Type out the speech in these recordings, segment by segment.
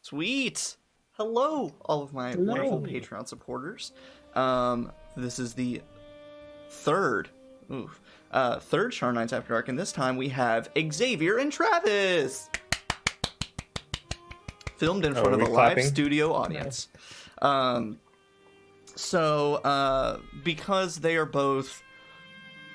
Sweet. Hello, all of my wonderful Patreon supporters. This is the third Sharn Nights After Dark, and this time we have Xavier and Travis. Filmed in front of a live studio audience. Because they are both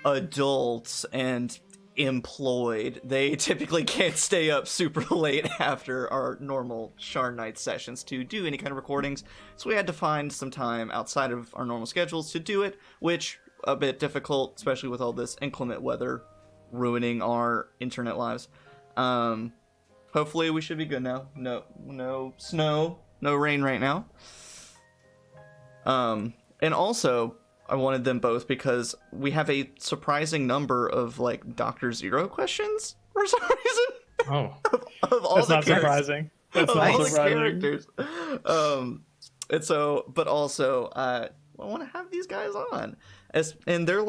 adults and employed, they typically can't stay up super late after our normal Sharn Night sessions to do any kind of recordings, so we had to find some time outside of our normal schedules to do it, which a bit difficult, especially with all this inclement weather ruining our internet lives. Hopefully we should be good now. No snow, no rain right now. And also I wanted them both because we have a surprising number of like Dr. Zero questions for some reason. Oh, of all that's the not surprising. That's of not all surprising. the characters. And so, but also, I want to have these guys on, and they're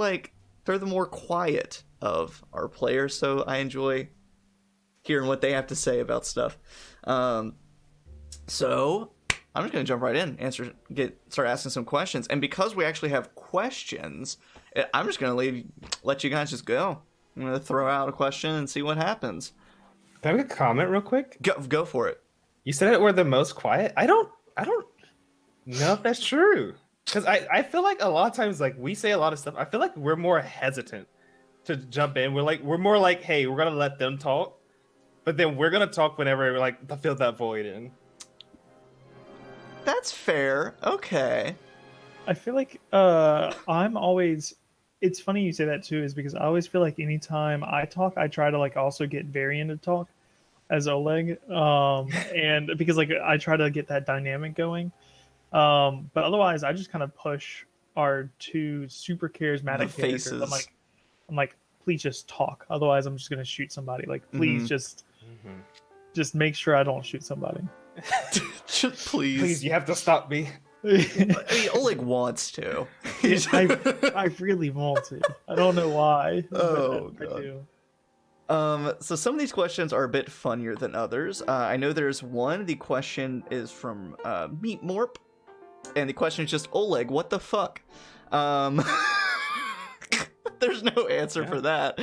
the more quiet of our players, so I enjoy hearing what they have to say about stuff. So I'm just gonna jump right in, start asking some questions, and because we actually have questions, I'm just gonna let you guys just go. I'm gonna throw out a question and see what happens. can I make a comment real quick? Go for it. You said it we're the most quiet. I don't know if that's true. Because I feel like a lot of times, like, we say a lot of stuff. I feel like we're more hesitant to jump in. We're more like, hey, we're gonna let them talk, but then we're gonna talk whenever we're like to fill that void in. That's fair. Okay. I feel like I'm always. It's funny you say that too, is because I always feel like anytime I talk, I try to like also get Varian to talk as Oleg, and because like I try to get that dynamic going. But otherwise, I just kind of push our two super charismatic characters. I'm like, please just talk. Otherwise, I'm just gonna shoot somebody. Like, please just make sure I don't shoot somebody. Just please, you have to stop me. I mean, Oleg wants to. I really want to. I don't know why. Oh, but I do. So some of these questions are a bit funnier than others. I know there's one. The question is from Meat Morp, and the question is just, Oleg, what the fuck? There's no answer for that.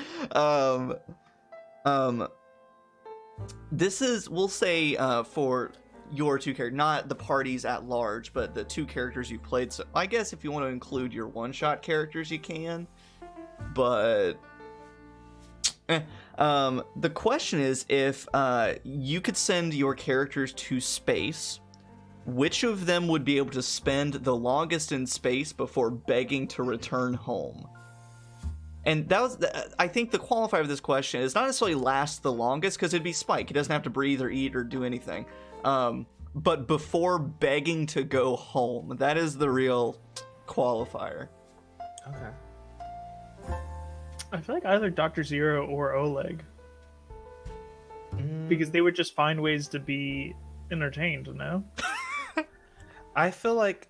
This is, we'll say, for your two characters, not the parties at large, but the two characters you played. So I guess if you want to include your one-shot characters, you can. But the question is, if you could send your characters to space, which of them would be able to spend the longest in space before begging to return home? And that was, I think the qualifier of this question is not necessarily last the longest, because it'd be Spike. He doesn't have to breathe or eat or do anything. But before begging to go home, that is the real qualifier. Okay. I feel like either Dr. Zero or Oleg. Because they would just find ways to be entertained, you know? I feel like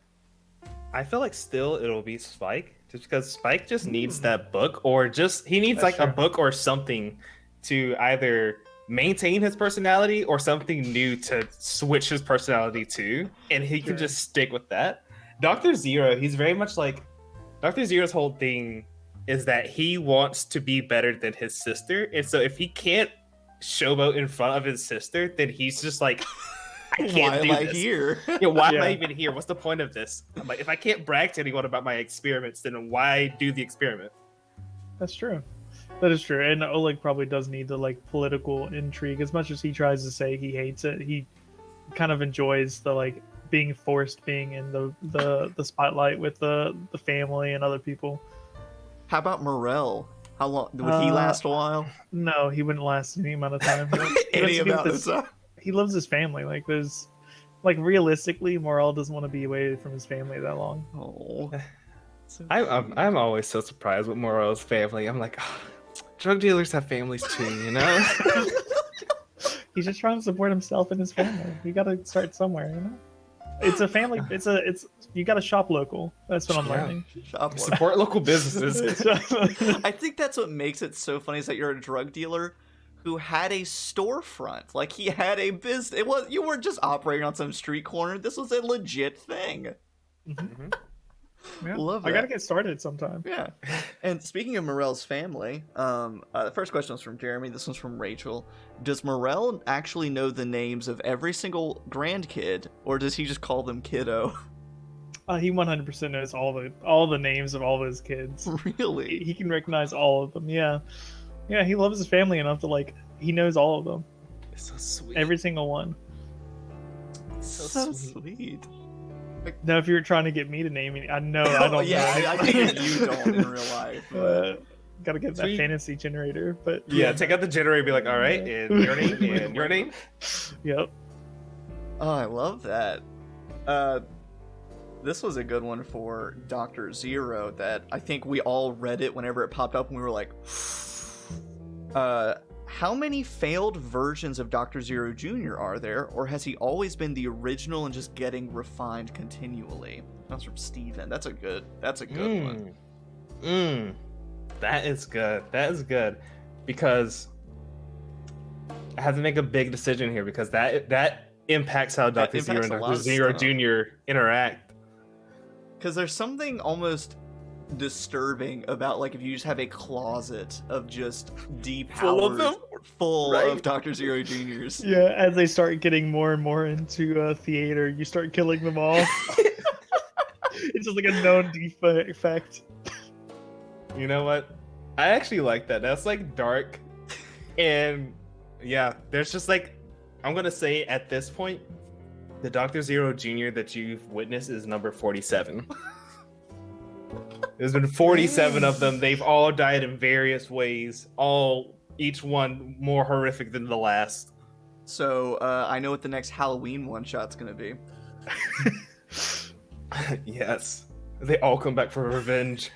still it'll be Spike, just because Spike just needs that book, or just he needs a book or something to either maintain his personality or something new to switch his personality to, and he can just stick with that. Dr. Zero, he's very much like Dr. Zero's whole thing is that he wants to be better than his sister, and so if he can't showboat in front of his sister, then he's just like, I can't Why do am I this. here? Yeah, why am I even here? What's the point of this? I'm like, if I can't brag to anyone about my experiments, then why do the experiment? That's true. That is true. And Oleg probably does need the like political intrigue. As much as he tries to say he hates it, he kind of enjoys the like being forced being in the spotlight with the family and other people. How about Morel? How long would he last a while? No, he wouldn't last any amount of time. Any amount of time. He loves his family. Like there's like realistically, Morel doesn't want to be away from his family that long. Oh. I'm always so surprised with Morel's family. I'm like, drug dealers have families too, you know? He's just trying to support himself and his family. You got to start somewhere, you know. It's a family. It's you got to shop local. That's what I'm learning. Support local businesses. I think that's what makes it so funny, is that you're a drug dealer who had a storefront. Like, he had a business. You weren't just operating on some street corner. This was a legit thing. Mm-hmm. Yeah. Love that. I gotta get started sometime. Yeah. And speaking of Morel's family, the first question was from Jeremy. This one's from Rachel. Does Morel actually know the names of every single grandkid, or does he just call them kiddo? He 100% knows all the names of all of his kids. Really? He can recognize all of them. Yeah, yeah. He loves his family enough to like. He knows all of them. It's so sweet. Every single one. So sweet. Now, if you were trying to get me to name it, I know I don't. Yeah, I think you don't in real life. Gotta get that fantasy generator, but yeah, take out the generator and be like, all right, and your name, and your name. Yep. Oh, I love that. This was a good one for Dr. Zero that I think we all read it whenever it popped up and we were like, how many failed versions of Dr. Zero Jr. are there, or has he always been the original and just getting refined continually? That's from Steven. That's a good one. That is good. That is good. Because I have to make a big decision here because that impacts how Dr. Zero and Dr. Zero Jr. interact. Because there's something almost disturbing about, like, if you just have a closet of just depowered full of Dr. Zero Juniors. Yeah, as they start getting more and more into theater, you start killing them all. It's just like a known defect. You know what? I actually like that. That's like dark. And yeah, there's just like, I'm going to say at this point, the Dr. Zero Jr. that you've witnessed is number 47. There's been 47 of them. They've all died in various ways, each one more horrific than the last. So I know what the next Halloween one-shot's going to be. Yes. They all come back for revenge.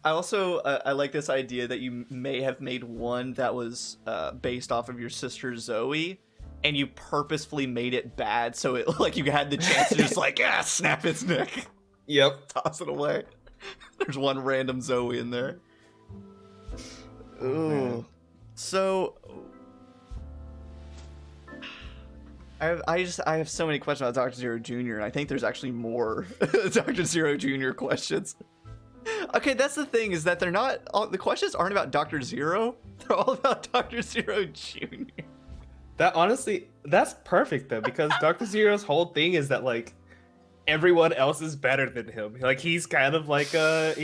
I also I like this idea that you may have made one that was based off of your sister Zoe, and you purposefully made it bad so it like you had the chance to just like snap its neck. Yep. Toss it away. There's one random Zoe in there. Ooh. So I have so many questions about Dr. Zero Jr. and I think there's actually more Dr. Zero Jr. questions. Okay, that's the thing, is that they're not the questions aren't about Dr. Zero. They're all about Dr. Zero Jr. That honestly, that's perfect though, because Dr. Zero's whole thing is that like everyone else is better than him. Like he's kind of like a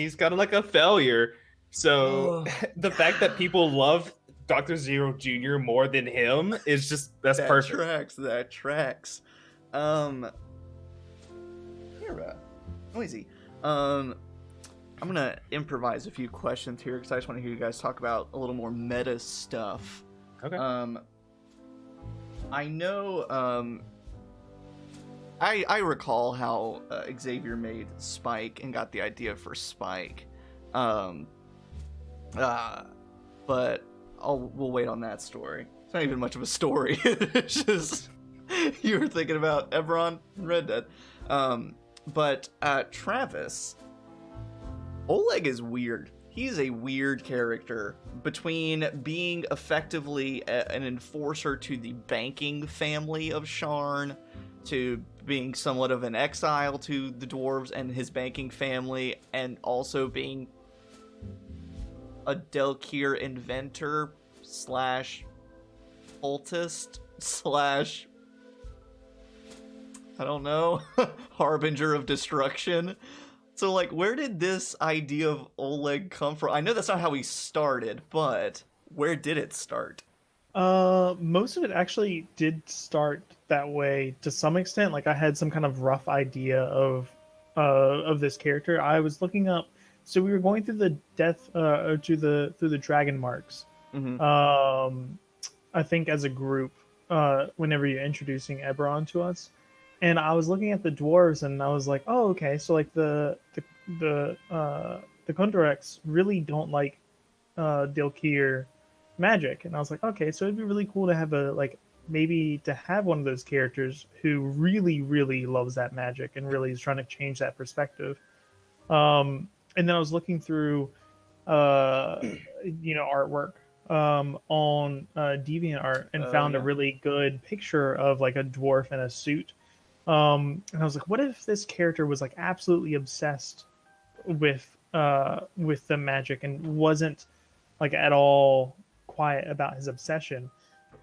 failure. So the fact that people love Dr. Zero Jr. more than him is just that's perfect. That tracks. Here, noisy. I'm gonna improvise a few questions here because I just want to hear you guys talk about a little more meta stuff. Okay. I know. I recall how Xavier made Spike and got the idea for Spike. But we'll wait on that story. It's not even much of a story. It's just you were thinking about Eberron and Red Dead. But Travis, Oleg is weird. He's a weird character between being effectively an enforcer to the banking family of Sharn, to being somewhat of an exile to the dwarves and his banking family, and also being a Delkir inventor slash cultist slash I don't know harbinger of destruction. So like, where did this idea of Oleg come from? I know that's not how he started, but where did it start? Most of it actually did start that way to some extent. Like I had some kind of rough idea of this character. I was looking up. So we were going through the through the dragon marks. Mm-hmm. I think as a group, whenever you're introducing Eberron to us, and I was looking at the dwarves, and I was like, oh, okay, so like the Kondorex really don't like Delkir magic, and I was like, okay, so it'd be really cool to have maybe to have one of those characters who really, really loves that magic and really is trying to change that perspective. And then I was looking through, artwork on DeviantArt and Oh, found a yeah. really good picture of like a dwarf in a suit. And I was like, what if this character was like absolutely obsessed with the magic and wasn't like at all quiet about his obsession?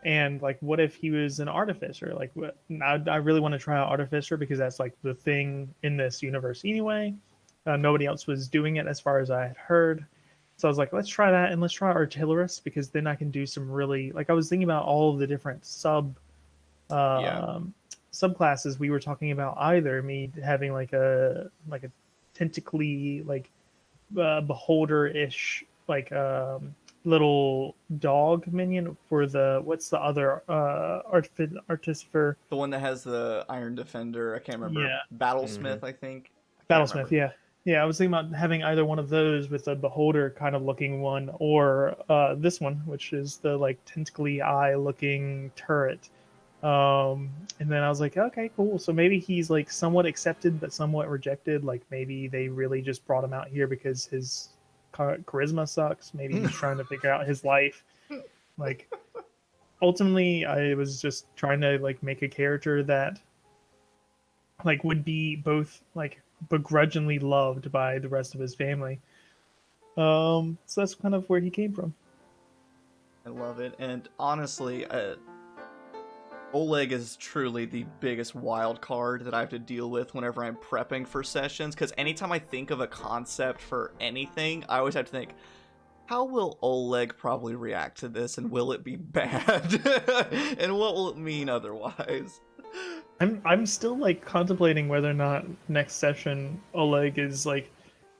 And like, what if he was an artificer? Like, I really want to try out artificer because that's like the thing in this universe anyway. Nobody else was doing it as far as I had heard. So I was like, let's try that, and let's try artillerist because then I can do some really like I was thinking about all of the different Yeah. subclasses we were talking about. Either me having like a tentacly like beholder ish like little dog minion for the what's the other artificer. The one that has the Iron Defender. I can't remember. Yeah. Battlesmith, I think. I can't Battlesmith, remember. yeah. Yeah, I was thinking about having either one of those with a beholder kind of looking one, or this one, which is the like tentacly eye looking turret. And then I was like, okay, cool. So maybe he's like somewhat accepted but somewhat rejected. Like maybe they really just brought him out here because his charisma sucks. Maybe he's trying to figure out his life. Like ultimately, I was just trying to like make a character that like would be both like begrudgingly loved by the rest of his family. So that's kind of where he came from. I love it. And honestly, Oleg is truly the biggest wild card that I have to deal with whenever I'm prepping for sessions, because anytime I think of a concept for anything, I always have to think, how will Oleg probably react to this, and will it be bad? And what will it mean otherwise? I'm still like contemplating whether or not next session Oleg is like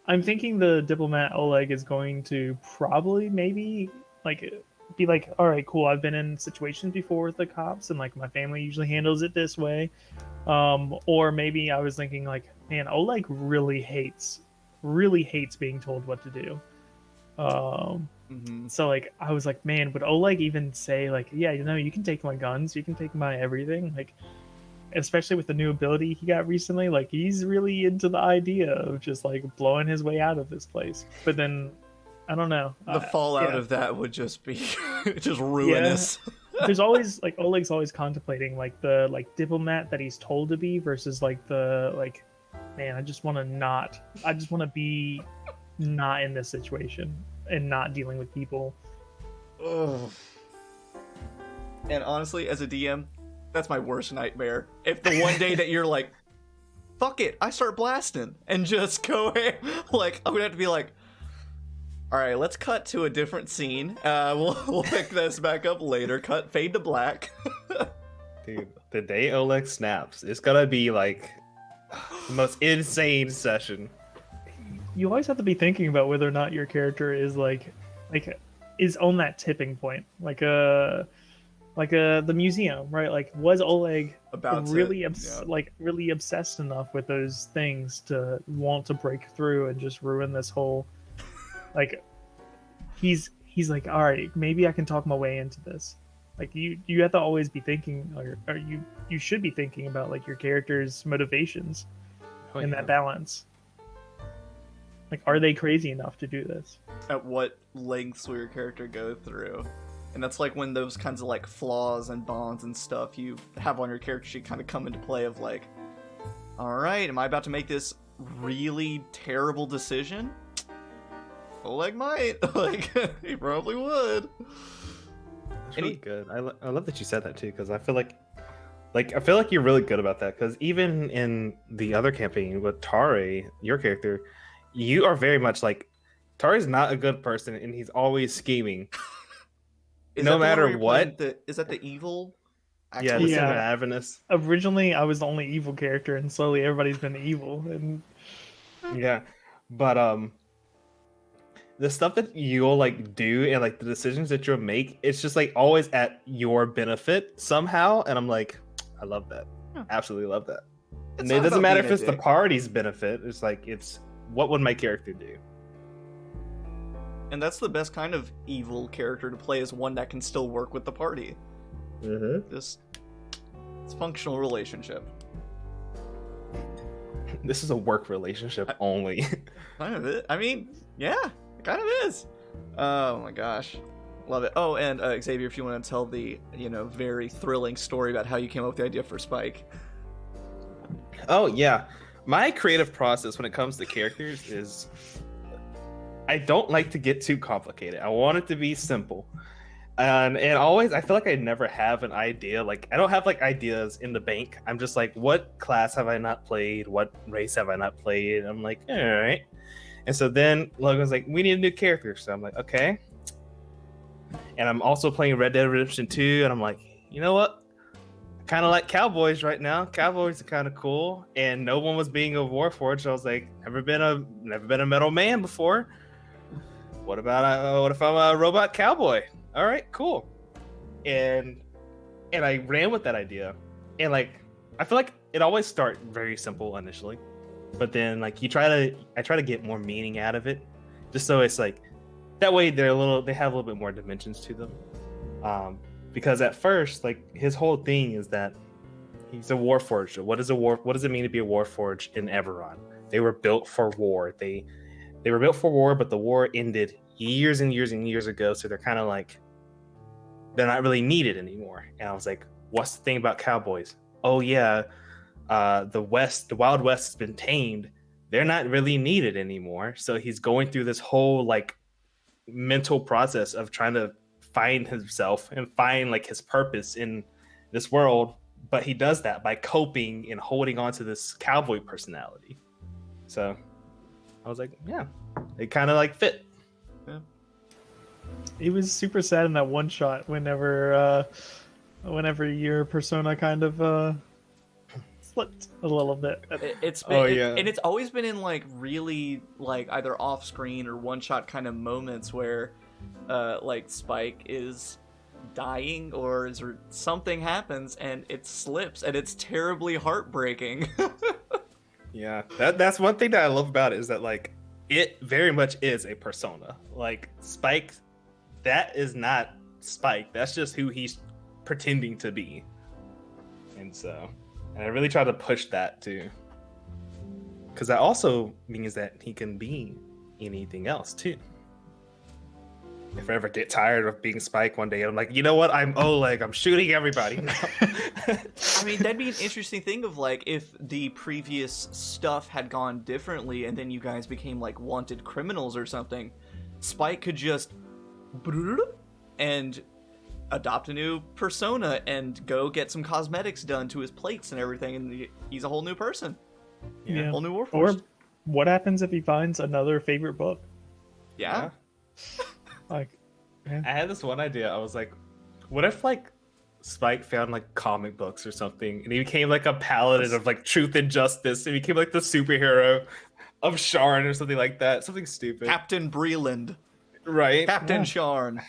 I'm thinking the diplomat Oleg is going to probably maybe like be like, all right, cool, I've been in situations before with the cops and like my family usually handles it this way. Or maybe I was thinking like, man, Oleg really hates being told what to do. So like I was like, man, would Oleg even say like, yeah, you know, you can take my guns, you can take my everything, like especially with the new ability he got recently, like he's really into the idea of just like blowing his way out of this place. But then I don't know. The fallout of that would just be just ruinous. Yeah. There's always like Oleg's always contemplating like the like diplomat that he's told to be versus like the like, man, I just want to be not in this situation and not dealing with people. Ugh. And honestly, as a DM, that's my worst nightmare. If the one day that you're like, fuck it, I start blasting and just go ahead, like I'm gonna have to be like, all right, let's cut to a different scene. We'll pick this back up later. Fade to black. Dude, the day Oleg snaps, it's gonna be like the most insane session. You always have to be thinking about whether or not your character is like is on that tipping point, like the museum, right? Like, was Oleg really really obsessed enough with those things to want to break through and just ruin this whole? Like, he's like, all right, maybe I can talk my way into this. Like, you have to always be thinking, or you should be thinking about like your character's motivations and that balance. Like, are they crazy enough to do this? At what lengths will your character go through? And that's like when those kinds of like flaws and bonds and stuff you have on your character sheet kind of come into play of like, all right, am I about to make this really terrible decision? Oleg might. Like, he probably would. That's really good. I love that you said that too, because I feel like you're really good about that. Because even in the other campaign with Tare, your character, you are very much like Tare's not a good person, and he's always scheming. No matter what. Is that the evil? Yeah, the Sin of Avernus. Originally, I was the only evil character, and slowly everybody's been evil. And yeah, but the stuff that you'll like do and like the decisions that you'll make, it's just like always at your benefit somehow. And I'm like, I love that. Absolutely love that. And it doesn't matter if it's the party's benefit. It's like, it's what would my character do? And that's the best kind of evil character to play, is one that can still work with the party. It's functional relationship. This is a work relationship only. Kind of it. I mean, yeah, it kind of is. Oh my gosh. Love it. Oh, and Xavier, if you want to tell the very thrilling story about how you came up with the idea for Spike. Oh yeah, my creative process when it comes to characters is I don't like to get too complicated. I want it to be simple. And always, I feel like I never have an idea. Like, I don't have like ideas in the bank. I'm just like, what class have I not played? What race have I not played? And I'm like, all right. And so then Logan's like, we need a new character. So I'm like, okay. And I'm also playing Red Dead Redemption 2. And I'm like, you know what? I kind of like cowboys right now. Cowboys are kind of cool. And no one was being a Warforged. I was like, never been a metal man before. What if I'm a robot cowboy? All right, cool. And I ran with that idea. And like, I feel like it always starts very simple initially, but then like I try to get more meaning out of it, just so it's like that way they have a little bit more dimensions to them. Because at first, like his whole thing is that he's a warforged. What does it mean to be a warforged in Eberron? They were built for war. They were built for war, but the war ended years and years and years ago. So they're kind of like, they're not really needed anymore. And I was like, what's the thing about cowboys? Oh yeah, the Wild West has been tamed. They're not really needed anymore. So he's going through this whole like mental process of trying to find himself and find like his purpose in this world. But he does that by coping and holding on to this cowboy personality. So I was like, yeah, it kind of like fit. Yeah. It was super sad in that one shot whenever your persona kind of slipped a little bit. It's been, and it's always been in like really like either off screen or one shot kind of moments where like Spike is dying or something happens and it slips and it's terribly heartbreaking. Yeah, that's one thing that I love about it is that like it very much is a persona. Like Spike, that is not Spike. That's just who he's pretending to be. And I really try to push that too. Because that also means that he can be anything else too. If I ever get tired of being Spike one day, I'm like, you know what? I'm Oleg. I'm shooting everybody now. I mean, that'd be an interesting thing of like if the previous stuff had gone differently and then you guys became like wanted criminals or something. Spike could just and adopt a new persona and go get some cosmetics done to his plates and everything, and he's a whole new person. Yeah. Whole new Warforged. Or what happens if he finds another favorite book? Yeah. Like, I had this one idea. I was like, what if like Spike found like comic books or something and he became like a paladin of like truth and justice and became like the superhero of Sharn or something like that. Something stupid. Captain Breland. Right. Captain Sharn.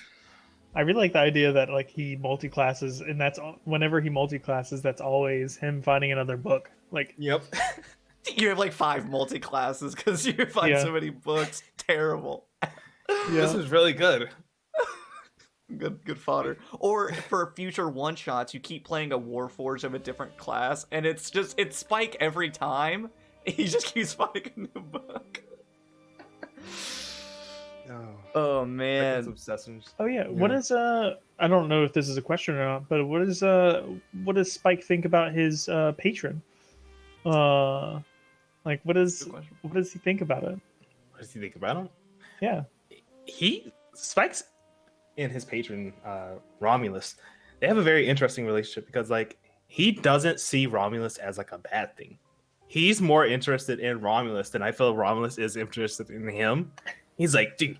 I really like the idea that like he multi-classes, and that's whenever he multi-classes, that's always him finding another book. Like, Yep. You have like 5 multi-classes because you find so many books. Terrible. This is really good. Good fodder. Or for future one-shots, you keep playing a Warforged of a different class, and it's Spike every time. He just keeps finding a new book. Oh man. Obsessions. oh yeah, what is I don't know if this is a question or not, but what does Spike think about his patron? Like what does he think about it? What does he think about him? Yeah. Spike's and his patron Romulus, they have a very interesting relationship because like he doesn't see Romulus as like a bad thing. He's more interested in Romulus than I feel Romulus is interested in him. He's like, dude.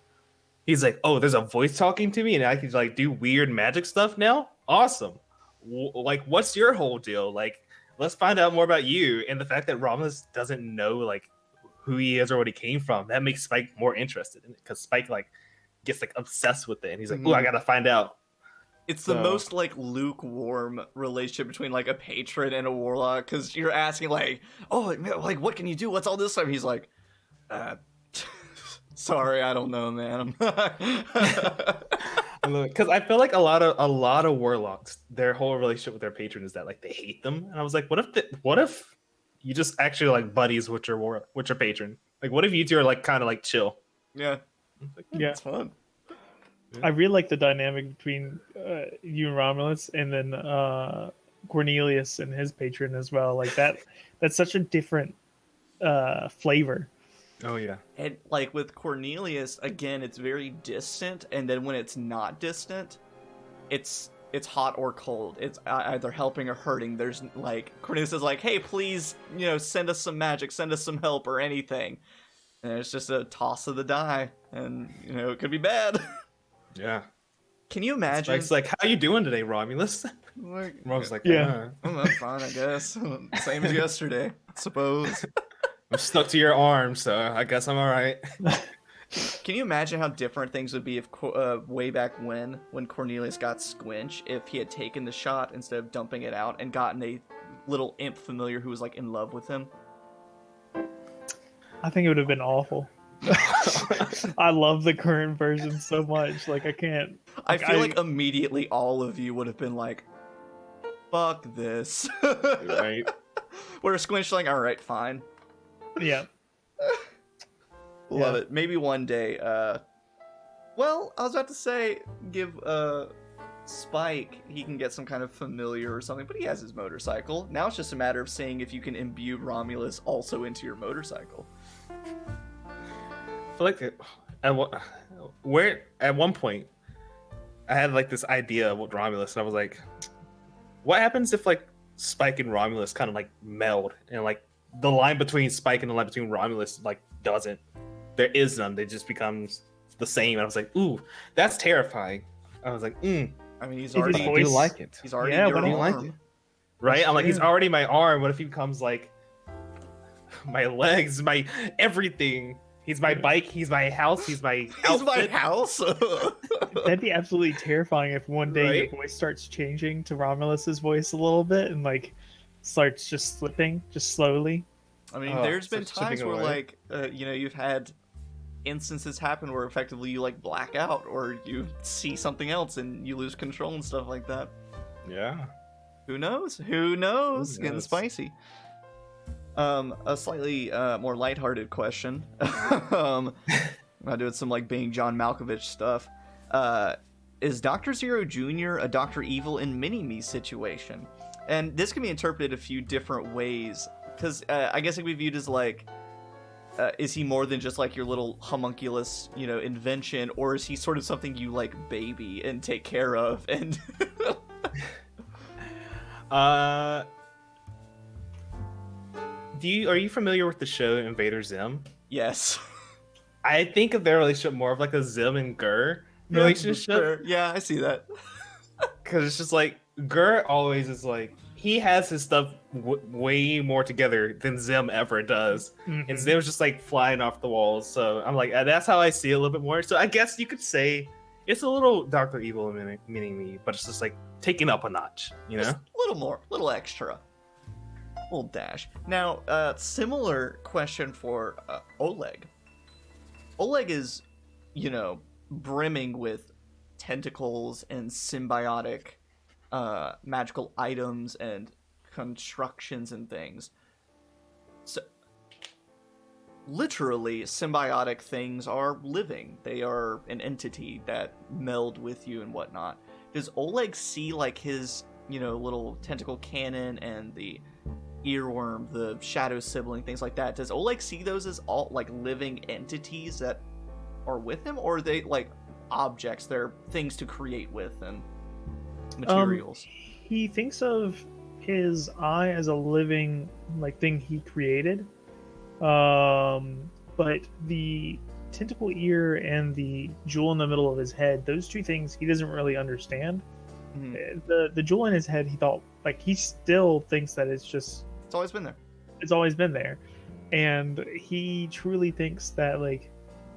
He's like, oh, there's a voice talking to me, and I can like do weird magic stuff now. Awesome. Like, what's your whole deal? Like, let's find out more about you. And the fact that Romulus doesn't know like who he is or what he came from, that makes Spike more interested in it because Spike like gets like obsessed with it, and he's like, oh, I gotta find out. It's the most like lukewarm relationship between like a patron and a warlock because you're asking like, oh, like what can you do? What's all this stuff? He's like, sorry, I don't know, man. Because I feel like a lot of warlocks, their whole relationship with their patron is that like they hate them, and I was like, what if you just actually like buddies with your patron? Like, what if you two are like kind of like chill? Yeah, like, yeah, it's fun. I really like the dynamic between you and Romulus, and then Cornelius and his patron as well. Like that. That's such a different flavor. Oh yeah. And like with Cornelius, again, it's very distant, and then when it's not distant, it's hot or cold. It's either helping or hurting. There's like Cornelius is like, hey, please, send us some magic, send us some help or anything. And it's just a toss of the die, and it could be bad. Yeah. Can you imagine? It's like, how you doing today, Romulus? Like, Romulus like, yeah. I'm fine, I guess. Same as yesterday, I suppose. I'm stuck to your arm, so I guess I'm all right. Can you imagine how different things would be if way back when Cornelius got Squinch, if he had taken the shot instead of dumping it out and gotten a little imp familiar who was like in love with him? I think it would have been awful. I love the current version so much. Like I can't. I feel like immediately all of you would have been like, "Fuck this!" Right? Where Squinch like, "All right, fine." Yeah. Love it. Maybe one day. Well, I was about to say, give Spike, he can get some kind of familiar or something, but he has his motorcycle. Now it's just a matter of seeing if you can imbue Romulus also into your motorcycle. I feel like at one point I had like this idea with Romulus, and I was like, what happens if like Spike and Romulus kind of like meld, and like the line between Spike and the line between Romulus like doesn't, there is none, it just becomes the same. And I was like, ooh, that's terrifying. I was like, I mean, he's If his already voice- like it, he's already Yeah, your what do you like arm. it? Right? I'm like, he's true. already my arm. What if he becomes like my legs, my everything? He's my bike, he's my house, he's my He's my outfit. house. That'd be absolutely terrifying if one day Right? your voice starts changing to Romulus's voice a little bit and like starts just slipping, just slowly. I mean, Oh, there's been such chipping times where, away. like, you've had instances happen where effectively you, like, black out or you see something else and you lose control and stuff like that. Yeah. Who knows? Who knows? Who Getting knows? spicy. A slightly more lighthearted question. I'm doing some, like, being John Malkovich stuff. Is Dr. Zero Jr. a Dr. Evil in Mini-Me situation? And this can be interpreted a few different ways. Because I guess it could be viewed as, like, is he more than just, like, your little homunculus, invention? Or is he sort of something you, like, baby and take care of? And Are you familiar with the show Invader Zim? yes. I think of their relationship more of like a Zim and Gur relationship. Fair. Yeah, I see that. Because it's just like Gur always is like, he has his stuff way more together than Zim ever does. Mhm. And Zim's just like flying off the walls. So I'm like, that's how I see it a little bit more. So I guess you could say it's a little Dr. Evil meaning me, but it's just like taking up a notch, Just a little more, a little extra. Little dash. Now, similar question for Oleg. Oleg is, brimming with tentacles and symbiotic magical items and constructions and things. So, literally, symbiotic things are living. They are an entity that meld with you and whatnot. Does Oleg see, like, his, little tentacle cannon and the earworm, the shadow sibling, things like that? Does Oleg see those as all, like, living entities that are with him? Or are they, like, objects? They're things to create with and materials? He thinks of his eye as a living like thing he created, but the tentacle ear and the jewel in the middle of his head, those two things he doesn't really understand. Mhm. The jewel in his head, he still thinks that it's always been there. it's always been there, and he truly thinks that like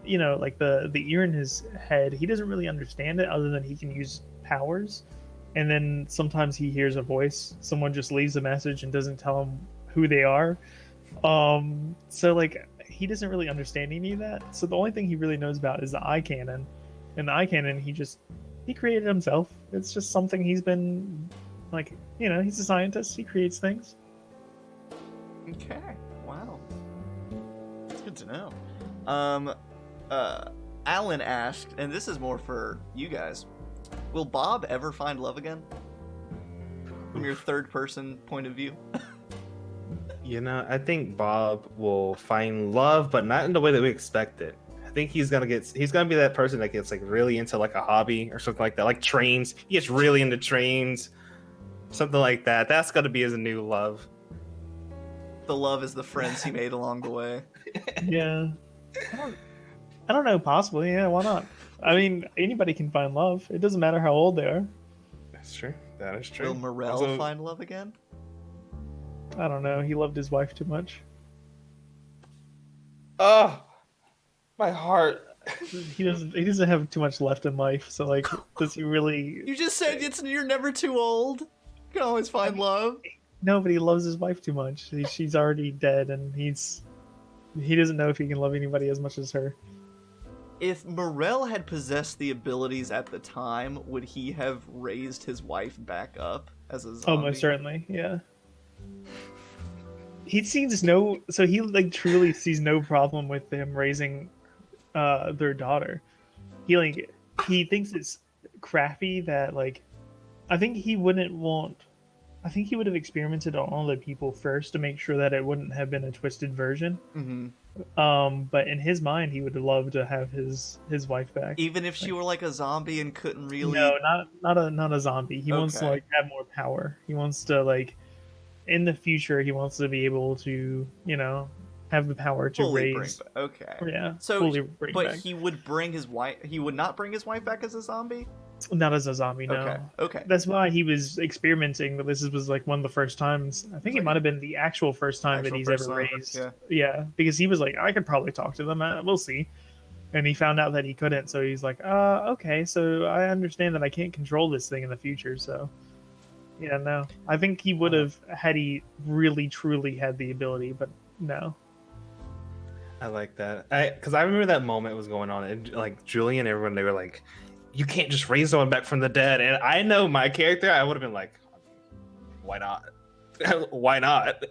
the ear in his head, he doesn't really understand it other than he can use powers. And then sometimes he hears a voice, someone just leaves a message and doesn't tell him who they are. So like he doesn't really understand any of that. So the only thing he really knows about is the eye cannon. And the eye cannon he created himself. It's just something he's been like, he's a scientist, he creates things. Okay. Wow. That's good to know. Alan asked, and this is more for you guys, will Bob ever find love again? From your third-person point of view? You know, I think Bob will find love, but not in the way that we expect it. I think he's gonna be that person that gets like really into like a hobby or something like that, like trains. He gets really into trains, something like that. That's gonna be his new love. The love is the friends he made along the way. Yeah. I don't know, possibly. Yeah, why not? I mean, anybody can find love. It doesn't matter how old they are. That's true. That is true. Will Morel Also, find love again? I don't know. He loved his wife too much. oh, my heart. He doesn't have too much left in life. So like, does he really? You just said you're never too old. You can always find love. No, but he loves his wife too much. She's already dead, and he doesn't know if he can love anybody as much as her. If Morel had possessed the abilities at the time, would he have raised his wife back up as a zombie? Oh, most certainly, yeah. He like truly sees no problem with them raising their daughter. He thinks it's crappy that like I think he would have experimented on all the people first to make sure that it wouldn't have been a twisted version. Mm-hmm. But in his mind, he would love to have his wife back. Even if she were like a zombie and couldn't really. No, not a zombie. He wants to like have more power. He wants to like in the future. He wants to be able to have the power to fully raise. So, fully bring but back. he would bring his wife. He would not bring his wife back as a zombie. Not as a zombie, no. Okay. That's why he was experimenting, but this was like one of the first times. I think it might have been the actual first time that he's ever raised. Yeah, because he was like, I could probably talk to them. We'll see. And he found out that he couldn't, so he's like, okay, so I understand that I can't control this thing in the future, so... Yeah, no. I think he would have had he really, truly had the ability, but no. I like that. Because I remember that moment was going on, and like Julie and everyone, they were like, you can't just raise someone back from the dead. And I know my character, I would have been like, why not? Why not?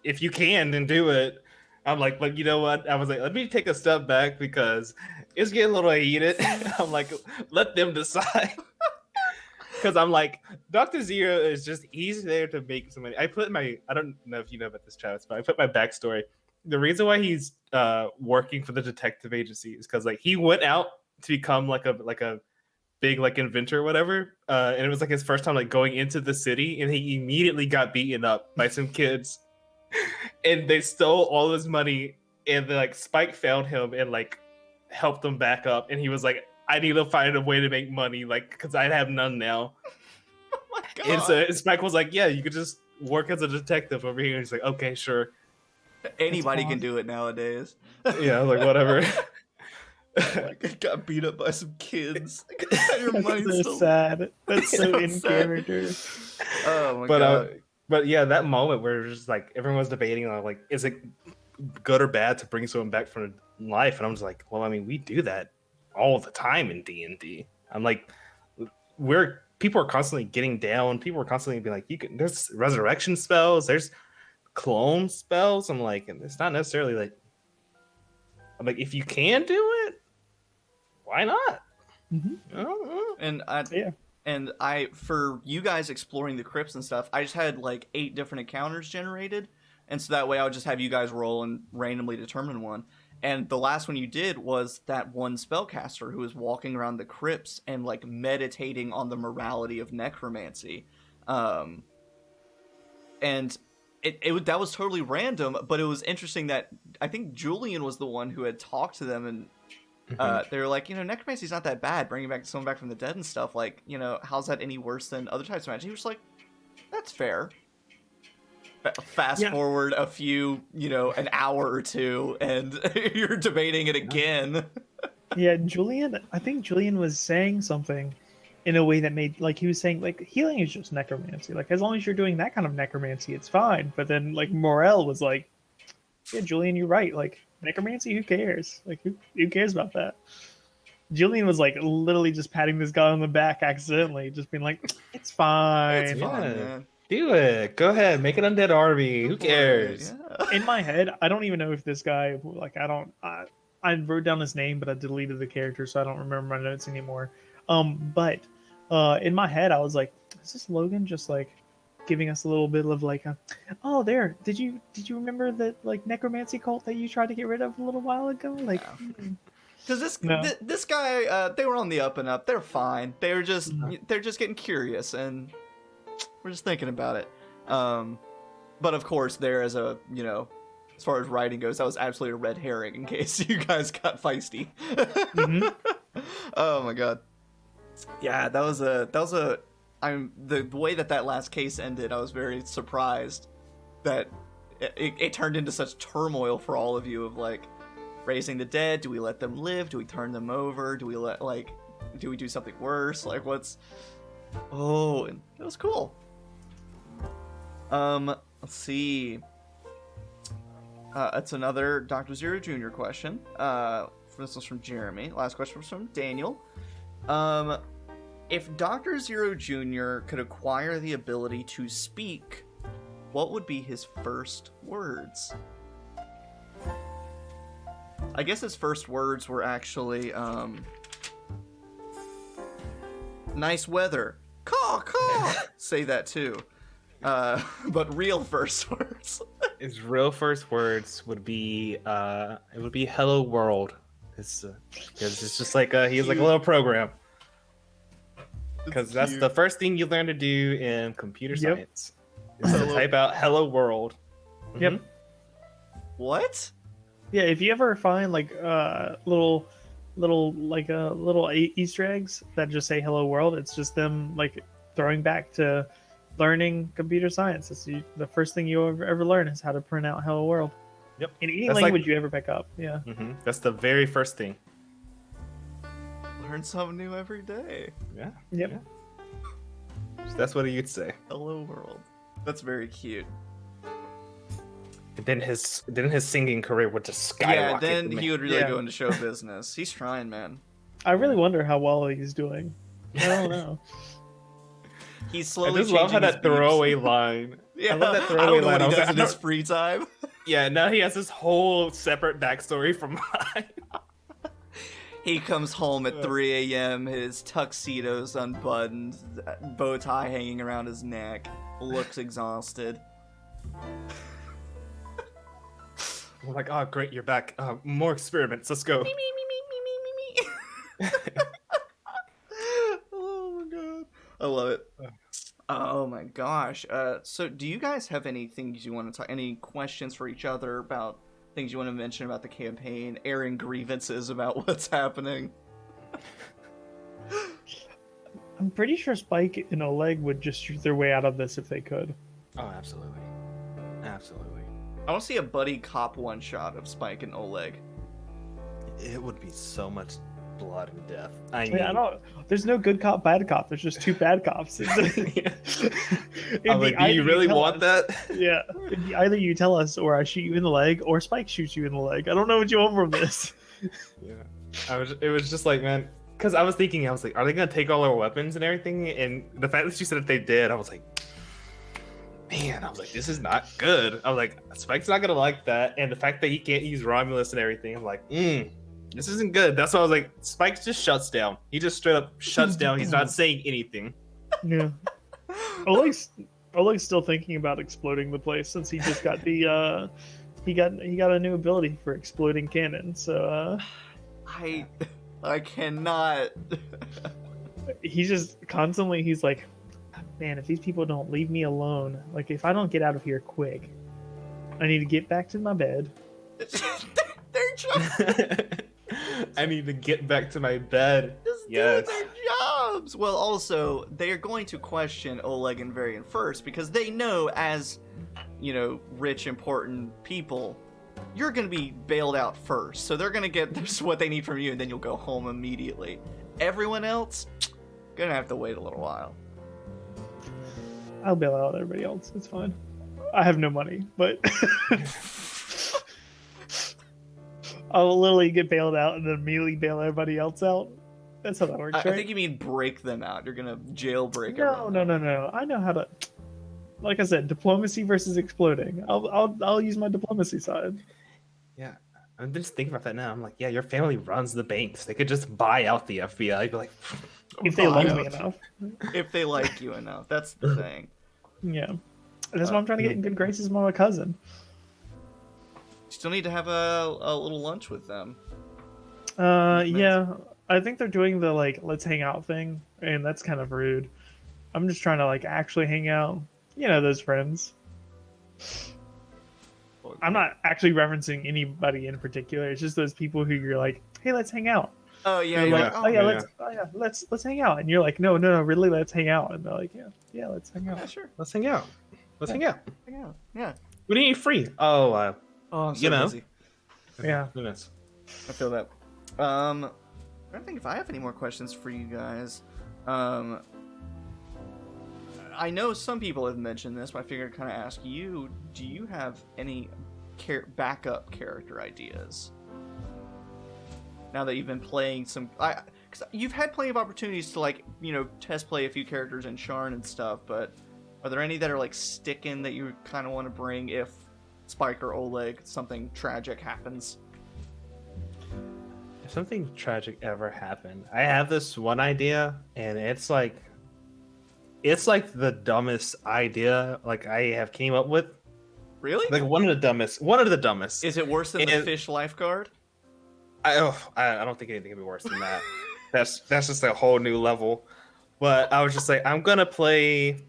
If you can, then do it. I'm like, but you know what? I was like, let me take a step back because it's getting a little heated. I'm like, let them decide. Because I'm like, Dr. Zero is just, he's there to make somebody. I don't know if you know about this, Travis, but I put my backstory. The reason why he's working for the detective agency is because like he went out to become like a big like inventor or whatever, and it was like his first time like going into the city, and he immediately got beaten up by some kids, and they stole all his money, and then like Spike found him and like helped him back up, and he was like, I need to find a way to make money, like because I have none now. Oh my god! And so Spike was like, yeah, you could just work as a detective over here. And he's like, okay, sure. Anybody can do it nowadays. Yeah, like whatever. Like, I got beat up by some kids. Your That's mind's so sad. That's so in sad. character. Oh my god. But yeah, that moment where it was just like everyone was debating on like, is it good or bad to bring someone back from life? And I'm just like, well, I mean, we do that all the time in D&D. I'm like, people are constantly getting down. People are constantly being like, there's resurrection spells, there's clone spells. I'm like, and it's not necessarily like, I'm like, if you can do it, why not? Mm-hmm. And I for you guys exploring the crypts and stuff, I just had like 8 different encounters generated, and so that way I would just have you guys roll and randomly determine one. And the last one you did was that one spellcaster who was walking around the crypts and like meditating on the morality of necromancy, and that was totally random, but it was interesting that I think Julian was the one who had talked to them, and they were like, necromancy's not that bad, bringing back someone back from the dead and stuff. Like, how's that any worse than other types of magic? He was like, that's fair. Fast forward a few, an hour or two, and you're debating it again. Yeah, I think Julian was saying something in a way that made, like, he was saying, like, healing is just necromancy. Like, as long as you're doing that kind of necromancy, it's fine. But then, like, Morel was like, yeah, Julian, you're right. Like, necromancy, who cares? Like, who cares about that? Julian was, like, literally just patting this guy on the back accidentally, just being like, it's fine. It's fine, man. Do it. Go ahead. Make an undead army. Who cares? Yeah. In my head, I don't even know if this guy, like, I wrote down his name, but I deleted the character, so I don't remember my notes anymore. But in my head, I was like, "Is this Logan just like giving us a little bit of like, oh, there? Did you remember that like necromancy cult that you tried to get rid of a little while ago? Like, Because this No. this guy, they were on the up and up. They're fine. They're just getting curious, and we're just thinking about it. But of course, there as a as far as writing goes, that was absolutely a red herring. In case you guys got feisty. Oh my god. Yeah, that was a. The way that last case ended, I was very surprised that it turned into such turmoil for all of you of like raising the dead. Do we let them live? Do we turn them over? Do we do we do something worse? Like what's? Oh, and it was cool. Let's see. It's another Dr. Zero Jr. question. This was from Jeremy. Last question was from Daniel. If Dr. Zero Jr. could acquire the ability to speak, what would be his first words? I guess his first words were actually, nice weather. Caw, caw! Say that too. But real first words. His real first words would be, it would be "Hello World." It's because it's just like he's like a little program. Because that's the first thing you learn to do in computer science. Is to type out "Hello World." Yep. What? Yeah, if you ever find like little Easter eggs that just say "Hello World," it's just them like throwing back to learning computer science. It's the first thing you ever learn is how to print out "Hello World." Yep. In any language you ever pick up. Yeah. Mm-hmm. That's the very first thing. Learn something new every day. Yeah. Yep. Yeah. So that's what you'd say. Hello world. That's very cute. And then his singing career would just skyrocket. Yeah, then he would really Yeah. go into show business. He's trying, man. I really wonder how well he's doing. I don't know. He's I slowly just love how changing his that throwaway beeps. line. Yeah, I love that I throwaway don't know line. what I he was does like, in his free time. yeah, now he has this whole separate backstory from mine. He comes home at 3 a.m., his tuxedo's unbuttoned, bow tie hanging around his neck, looks exhausted. I'm like, oh, great, you're back. More experiments. Let's go. Oh my god. I love it. Oh my gosh. So do you guys have any things you want to talk, any questions for each other about things you want to mention about the campaign, airing grievances about what's happening? I'm pretty sure Spike and Oleg would just shoot their way out of this if they could. Oh, absolutely. Absolutely. I want to see a buddy cop one shot of Spike and Oleg. It would be so much blood and death. Yeah, I don't. There's no good cop, bad cop. There's just two bad cops. I'm like, do you really want that? Yeah. Either you tell us, or I shoot you in the leg, or Spike shoots you in the leg. I don't know what you want from this. Yeah. It was just like, man, because I was thinking, are they gonna take all our weapons and everything? And the fact that you said if they did, I was like, man, this is not good. I was like, Spike's not gonna like that. And the fact that he can't use Romulus and everything, I'm like, this isn't good. That's why I was like, Spike just shuts down. He just straight up shuts down. He's not saying anything. Yeah. Oleg's still thinking about exploding the place since he just got the he got a new ability for exploding cannon. So I cannot. he's just constantly he's like, man, if these people don't leave me alone, like if I don't get out of here quick, I need to get back to my bed. They're just I need to get back to my bed. doing Yes. their jobs. Well, also, they are going to question Oleg and Varian first because they know, as rich, important people, you're going to be bailed out first. So they're going to get what they need from you, and then you'll go home immediately. Everyone else, gonna have to wait a little while. I'll bail out everybody else. It's fine. I have no money, but I'll literally get bailed out and then immediately bail everybody else out. That's how that works, right? I think you mean break them out. You're gonna jailbreak No. I know how to. Like I said, diplomacy versus exploding. I'll use my diplomacy side. Yeah. I'm just thinking about that now. I'm like, yeah, your family runs the banks. They could just buy out the FBI. I'd be like, If they Buy like out. me enough. If they like you enough, that's the thing. Yeah. That's why I'm trying to get in good graces with my cousin. Still need to have a little lunch with them. Yeah. I think they're doing the like let's hang out thing, and that's kind of rude. I'm just trying to like actually hang out. You know, those friends. I'm not actually referencing anybody in particular. It's just those people who you're like, hey, let's hang out. Oh yeah, They're you're like, like, let's hang out. And you're like, no, really, let's hang out. And they're like, yeah, let's hang out. yeah, sure, let's hang out. Let's hang out. hang out. Yeah. We need free. Oh, Oh, I'm so You know. busy. Yeah. goodness. I feel that. I don't think if I have any more questions for you guys. I know some people have mentioned this, but I figured I'd kind of ask you: do you have any backup character ideas? Now that you've been playing some, because you've had plenty of opportunities to like, test play a few characters in Sharn and stuff. But are there any that are like sticking that you kind of want to bring if Spike or Oleg something tragic happens? If something tragic ever happened, I have this one idea, and it's like the dumbest idea like I have came up with. Really? Like one of the dumbest. Is it worse than the fish lifeguard? I don't think anything can be worse than that. That's just a whole new level. But I was just like, I'm gonna play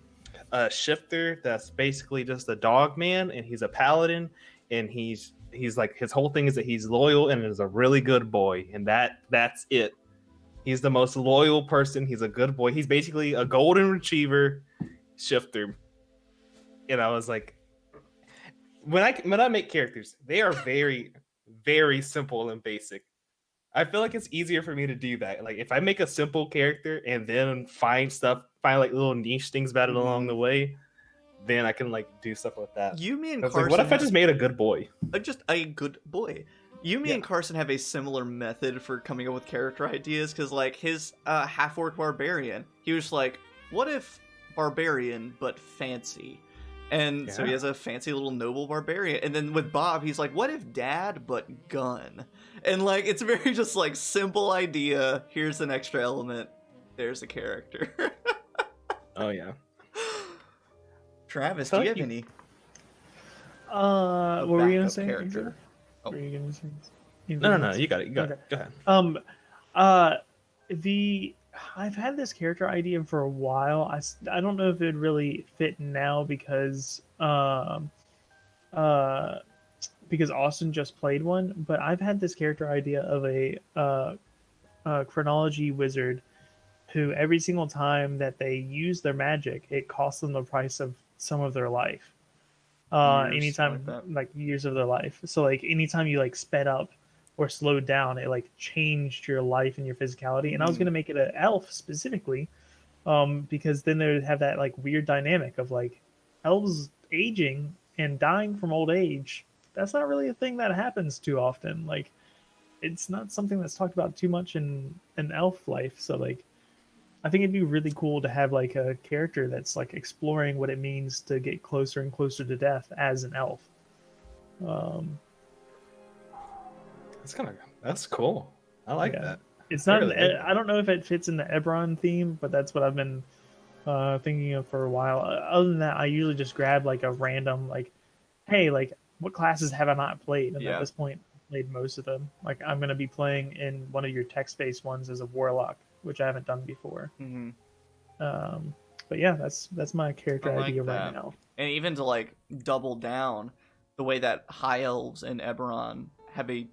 a shifter that's basically just a dog man, and he's a paladin, and he's like, his whole thing is that he's loyal and is a really good boy, and that's it. He's the most loyal person. He's a good boy. He's basically a golden retriever shifter. And I was like, when I make characters, they are very, very simple and basic. I feel like it's easier for me to do that. Like if I make a simple character and then find like little niche things about it along the way, then I can like do stuff like that. You, me, and I was Carson. like, what if I just made a good boy? Just a good boy. You, me, and Carson have a similar method for coming up with character ideas, because like his half-orc barbarian, he was like, what if barbarian but fancy? And so he has a fancy little noble barbarian. And then with Bob, he's like, what if dad but gun? And like, it's very just like simple idea. Here's an extra element. There's a character. Oh yeah. Travis, do you have any? What were you gonna backup say? character? What were you gonna say? No, you got it. Okay. Go ahead. I've had this character idea for a while. I don't know if it would really fit now because Austin just played one, but I've had this character idea of a chronology wizard who every single time that they use their magic, it costs them the price of some of their life. Anytime like years of their life. So like anytime you like sped up or slowed down, it like changed your life and your physicality. And I was gonna make it an elf specifically, because then they would have that like weird dynamic of like elves aging and dying from old age. That's not really a thing that happens too often. Like it's not something that's talked about too much in an elf life. So like I think it'd be really cool to have like a character that's like exploring what it means to get closer and closer to death as an elf. That's cool. I like Yeah. that. It's not. Really like I don't know if it fits in the Eberron theme, but that's what I've been thinking of for a while. Other than that, I usually just grab like a random like, hey, like what classes have I not played? And at this point, I've played most of them. Like I'm gonna be playing in one of your text-based ones as a warlock, which I haven't done before. But yeah, that's my character idea right now. And even to like double down, the way that high elves and Eberron have a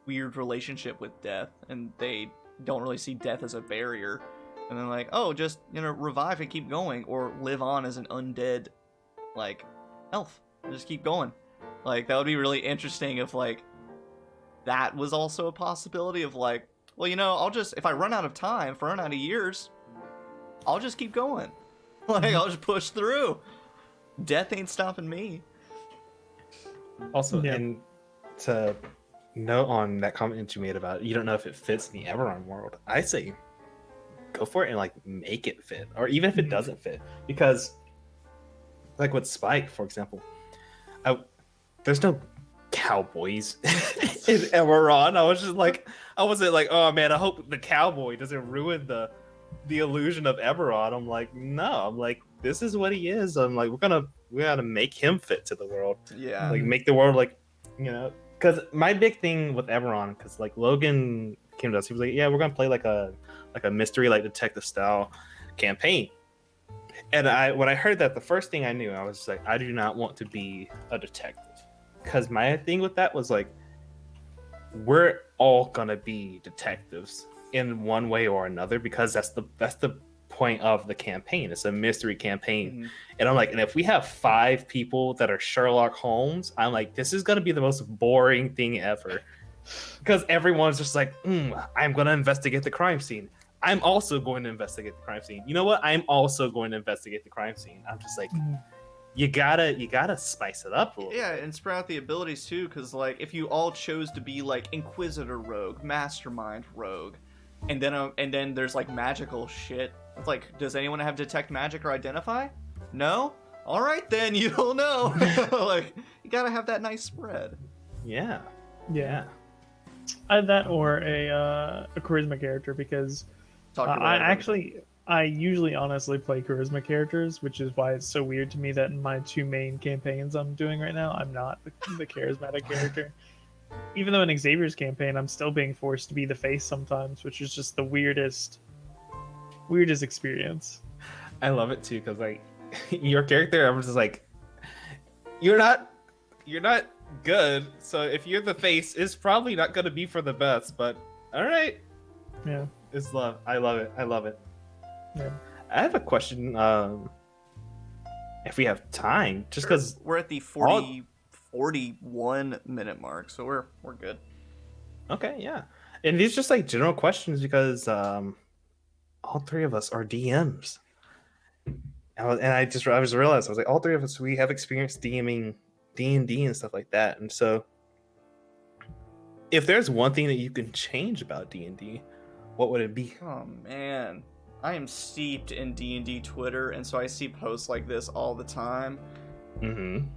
weird relationship with death, and they don't really see death as a barrier, and then like, oh, just revive and keep going, or live on as an undead like elf and just keep going. Like that would be really interesting if like that was also a possibility of like, well, I'll just, if I run out of time, if I run out of years, I'll just keep going. Like I'll just push through. Death ain't stopping me. Also, and to note on that comment that you made about you don't know if it fits in the Eberron world, I say go for it and like make it fit, or even if it doesn't fit, because like with Spike, for example, there's no cowboys in Eberron. I was just like, I wasn't like, oh man, I hope the cowboy doesn't ruin the illusion of Eberron. I'm like, no, I'm like, this is what he is. I'm like, we gotta make him fit to the world. Yeah. Like make the world like, because my big thing with Eberron, because like Logan came to us, he was like, yeah, we're gonna play like a mystery, like detective style campaign. And when I heard that, the first thing I knew, I was just like, I do not want to be a detective. Because my thing with that was like, we're all gonna be detectives in one way or another, because that's the point of the campaign. It's a mystery campaign. Mm-hmm. And I'm like, and if we have 5 people that are Sherlock Holmes, I'm like, this is gonna be the most boring thing ever. Because everyone's just like, I'm gonna investigate the crime scene. I'm also going to investigate the crime scene. You know what? I'm also going to investigate the crime scene. I'm just like, you gotta spice it up a little. Yeah, and spread out the abilities too, because like if you all chose to be like Inquisitor rogue, Mastermind rogue, and then there's like magical shit. It's like, does anyone have detect magic or identify? No? All right then, you'll know. Like you gotta have that nice spread. Yeah. Either that or a charisma character, because I usually honestly play charisma characters, which is why it's so weird to me that in my 2 main campaigns I'm doing right now, I'm not the charismatic character. Even though in Xavier's campaign, I'm still being forced to be the face sometimes, which is just the weirdest experience. I love it too, because like your character, I'm just like, you're not good. So if you're the face, it's probably not going to be for the best. But all right, Yeah. it's love. I love it. Yeah. I have a question. If we have time, just because we're at the 41 minute mark, so we're good. Okay, yeah. And these just like general questions, because all 3 of us are DMs. I just realized, I was like, all 3 of us, we have experience DMing D&D and stuff like that. And so if there's one thing that you can change about D&D, what would it be? Oh man, I am steeped in D&D Twitter, and so I see posts like this all the time. I'm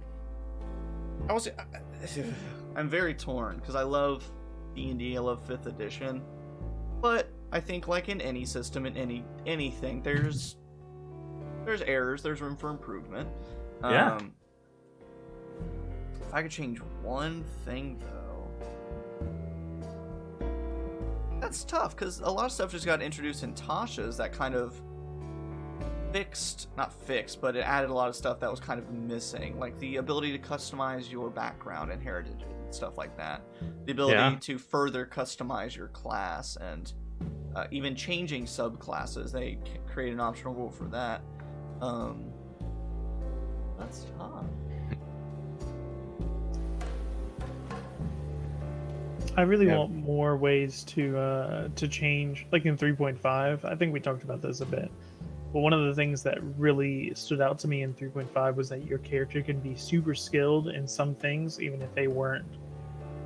very torn, because I love D&D, I love 5th edition, but I think like in any system, in anything, there's errors, there's room for improvement. Yeah. If I could change one thing though, that's tough, because a lot of stuff just got introduced in Tasha's that kind of not fixed, but it added a lot of stuff that was kind of missing, like the ability to customize your background and heritage and stuff like that. The ability to further customize your class, and even changing subclasses. They create an optional rule for that. That's tough. I really want more ways to change, like in 3.5. I think we talked about this a bit. But one of the things that really stood out to me in 3.5 was that your character can be super skilled in some things, even if they weren't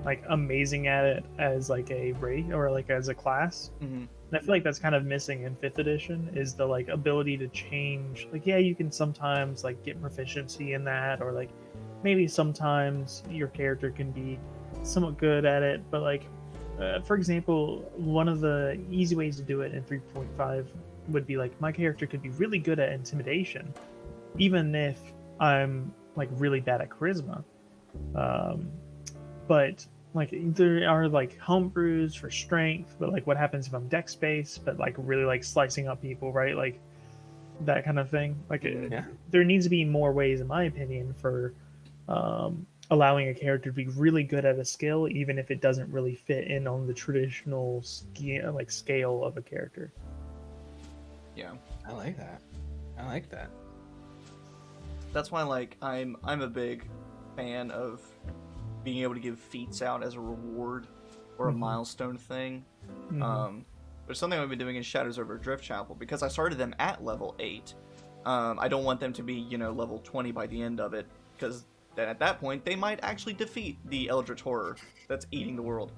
like amazing at it as like a race or like as a class. And I feel like that's kind of missing in 5th edition, is the like ability to change. Like, yeah, you can sometimes like get proficiency in that, or like maybe sometimes your character can be somewhat good at it, but like for example, one of the easy ways to do it in 3.5 would be like, my character could be really good at intimidation, even if I'm like really bad at charisma. But like there are like homebrews for strength, but like what happens if I'm dex based, but like really like slicing up people, right? Like that kind of thing. Like there needs to be more ways, in my opinion, for allowing a character to be really good at a skill, even if it doesn't really fit in on the traditional scale of a character. Yeah, I like that. That's why like I'm a big fan of being able to give feats out as a reward or a milestone thing. There's something I've been doing in Shadows over Drift Chapel, because I started them at level 8. I don't want them to be, level 20 by the end of it, because then at that point they might actually defeat the Eldritch Horror that's eating the world.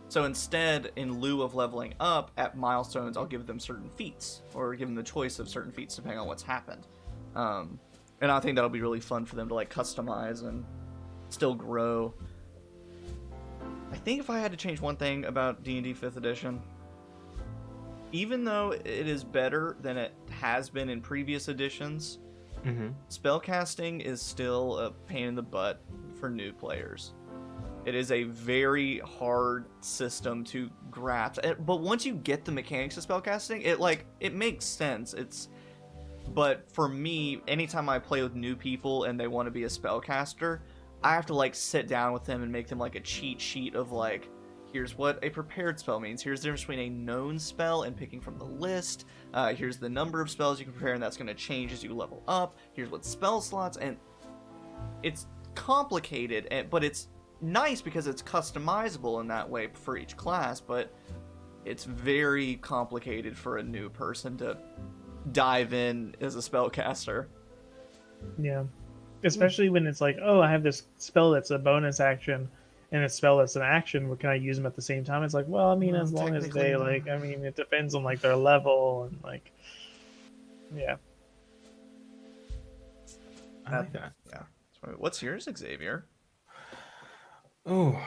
So instead, in lieu of leveling up at milestones, I'll give them certain feats, or give them the choice of certain feats depending on what's happened. And I think that'll be really fun for them to like customize and still grow. I think if I had to change one thing about D&D 5th edition, even though it is better than it has been in previous editions, spellcasting is still a pain in the butt for new players. It is a very hard system to grasp, but once you get the mechanics of spellcasting, it makes sense. But for me, anytime I play with new people and they want to be a spellcaster, I have to like sit down with them and make them like a cheat sheet of like, here's what a prepared spell means. Here's the difference between a known spell and picking from the list. Here's the number of spells you can prepare, and that's going to change as you level up. Here's what spell slots, and it's complicated, but it's nice because it's customizable in that way for each class, but it's very complicated for a new person to dive in as a spellcaster. Yeah. Especially when it's like, oh, I have this spell that's a bonus action and a spell that's an action, but can I use them at the same time? It's like, well, I mean, as long as they like, I mean, it depends on like their level and like, yeah. I like that. Yeah. What's yours, Xavier? Oh,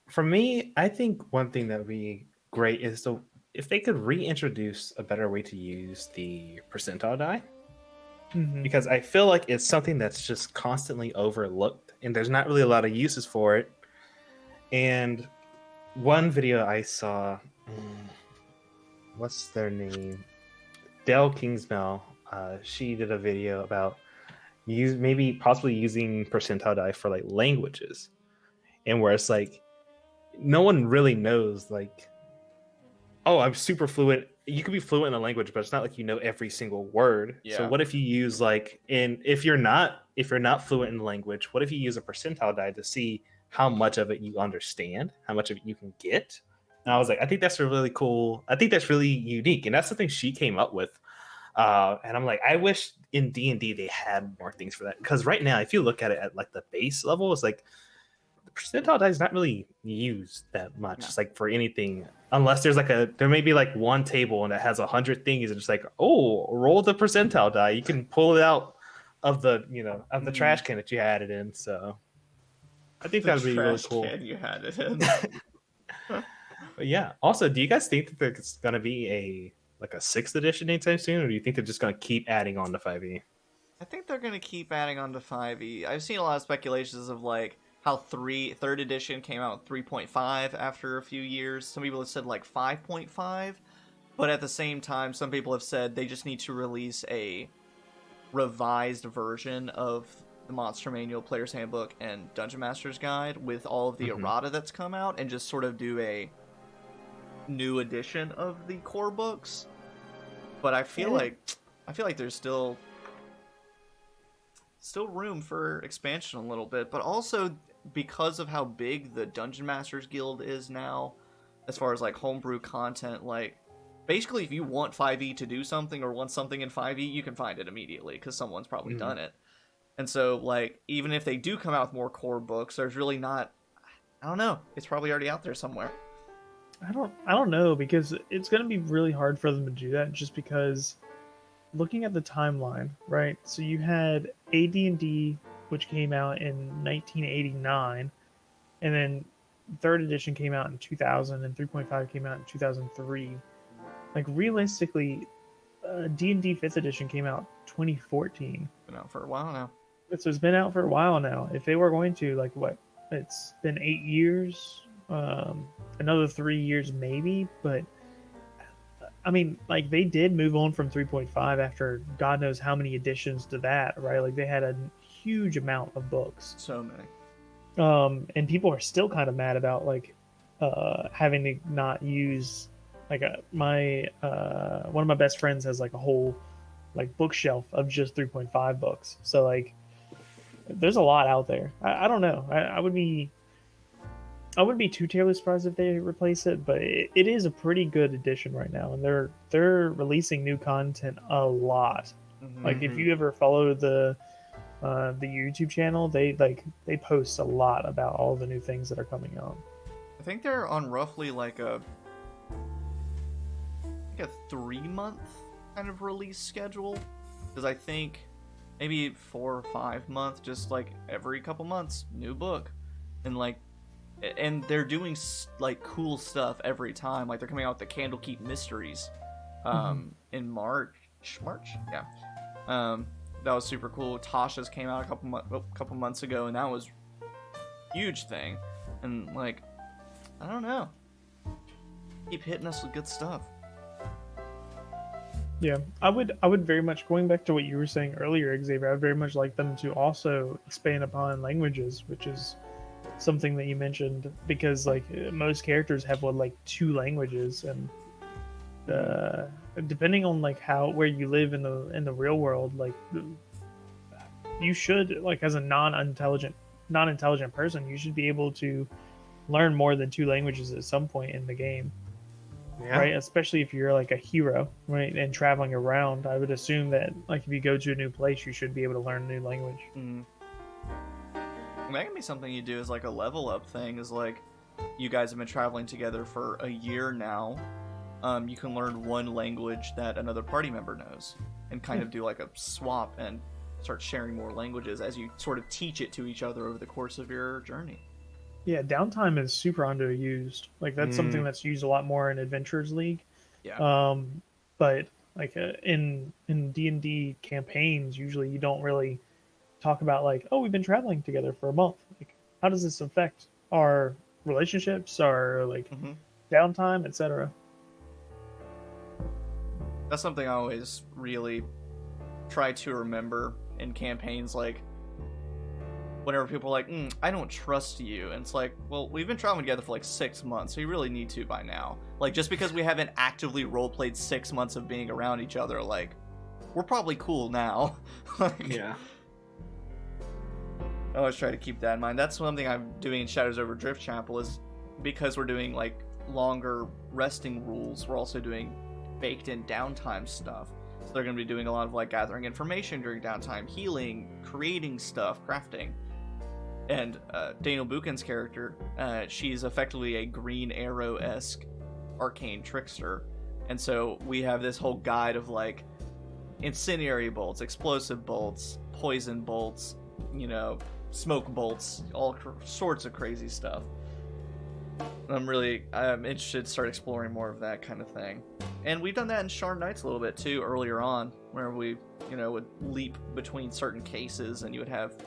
for me, I think one thing that would be great is if they could reintroduce a better way to use the percentile die. Because I feel like it's something that's just constantly overlooked and there's not really a lot of uses for it. And one video I saw, what's their name? Dell Kingsmill. She did a video about possibly using percentile die for like languages. And where it's like, no one really knows, like, oh, I'm super fluent. You could be fluent in a language, but it's not like you know every single word. Yeah. So what if you use like, if you're not fluent in the language, what if you use a percentile die to see how much of it you understand, how much of it you can get? And I was like, I think that's really cool. I think that's really unique, and that's something she came up with. And I'm like, I wish in D&D they had more things for that, because right now, if you look at it at like the base level, it's like the percentile die is not really used that much. It's like for anything, unless there may be like one table and it has 100 things, and it's like, oh, roll the percentile die. You can pull it out of the the trash can that you had it in. So I think that would be really cool. Can you had it in? But yeah. Also, do you guys think that there's gonna be a 6th edition anytime soon, or do you think they're just gonna keep adding on to 5e? I think they're gonna keep adding on to 5e. I've seen a lot of speculations of like how 3rd edition came out with 3.5 after a few years. Some people have said like 5.5, but at the same time, some people have said they just need to release a revised version of the Monster Manual, Player's Handbook, and Dungeon Master's Guide with all of the errata that's come out, and just sort of do a new edition of the core books. But I feel like there's still room for expansion a little bit, but also because of how big the Dungeon Masters Guild is now, as far as like homebrew content, like basically if you want 5e to do something or want something in 5e, you can find it immediately because someone's probably done it. And so like even if they do come out with more core books, there's really not, I don't know, it's probably already out there somewhere. I don't know, because it's going to be really hard for them to do that, just because looking at the timeline, right? So you had AD&D, which came out in 1989, and then 3rd edition came out in 2000, and 3.5 came out in 2003. Like realistically, D&D 5th edition came out 2014. Been out for a while now. So it's been out for a while now. If they were going to, like, what? It's been 8 years, another 3 years maybe, but I mean, like, they did move on from 3.5 after God knows how many additions to that, right? Like, they had a huge amount of books. So many. And people are still kind of mad about, like, having to not use, like, one of my best friends has, like, a whole, like, bookshelf of just 3.5 books. So, like, there's a lot out there. I don't know. I wouldn't be too terribly surprised if they replace it, but it is a pretty good edition right now, and they're releasing new content a lot. Like if you ever follow the YouTube channel, they post a lot about all the new things that are coming out. I think they're on roughly like a 3-month kind of release schedule, because I think maybe 4 or 5 months, just like every couple months, new book, and like, and they're doing like cool stuff every time. Like they're coming out with the Candlekeep Mysteries, in March, yeah. That was super cool. Tasha's came out a couple months ago, and that was a huge thing. And like, I don't know, keep hitting us with good stuff. Yeah, I would very much, going back to what you were saying earlier, Xavier, I would very much like them to also expand upon languages, which is something that you mentioned, because like most characters have like 2 languages, and depending on like where you live in the real world, like you should, like as a non-intelligent person, you should be able to learn more than 2 languages at some point in the game. Yeah. Right, especially if you're like a hero, right, and traveling around. I would assume that like if you go to a new place, you should be able to learn a new language. That can be something you do as like a level up thing. Is like, you guys have been traveling together for a year now. You can learn one language that another party member knows, and kind of do like a swap and start sharing more languages as you sort of teach it to each other over the course of your journey. Yeah, downtime is super underused. Like that's something that's used a lot more in Adventurers League. Yeah. But like in D&D campaigns, usually you don't really talk about like, oh, we've been traveling together for a month. Like, how does this affect our relationships, our like downtime, etc. That's something I always really try to remember in campaigns. Like, whenever people are like, I don't trust you. And it's like, well, we've been traveling together for like 6 months, so you really need to by now. Like, just because we haven't actively roleplayed 6 months of being around each other, like, we're probably cool now. Like, Yeah. I always try to keep that in mind. That's one thing I'm doing in Shadows over Drift Chapel, is because we're doing like longer resting rules, we're also doing baked in downtime stuff. So they're going to be doing a lot of like gathering information during downtime, healing, creating stuff, crafting. And Daniel Buchan's character, she's effectively a Green Arrow-esque arcane trickster. And so we have this whole guide of like incendiary bolts, explosive bolts, poison bolts, smoke bolts, all sorts of crazy stuff. I'm interested to start exploring more of that kind of thing. And we've done that in Sharn Nights a little bit too earlier on, where we, would leap between certain cases, and you would have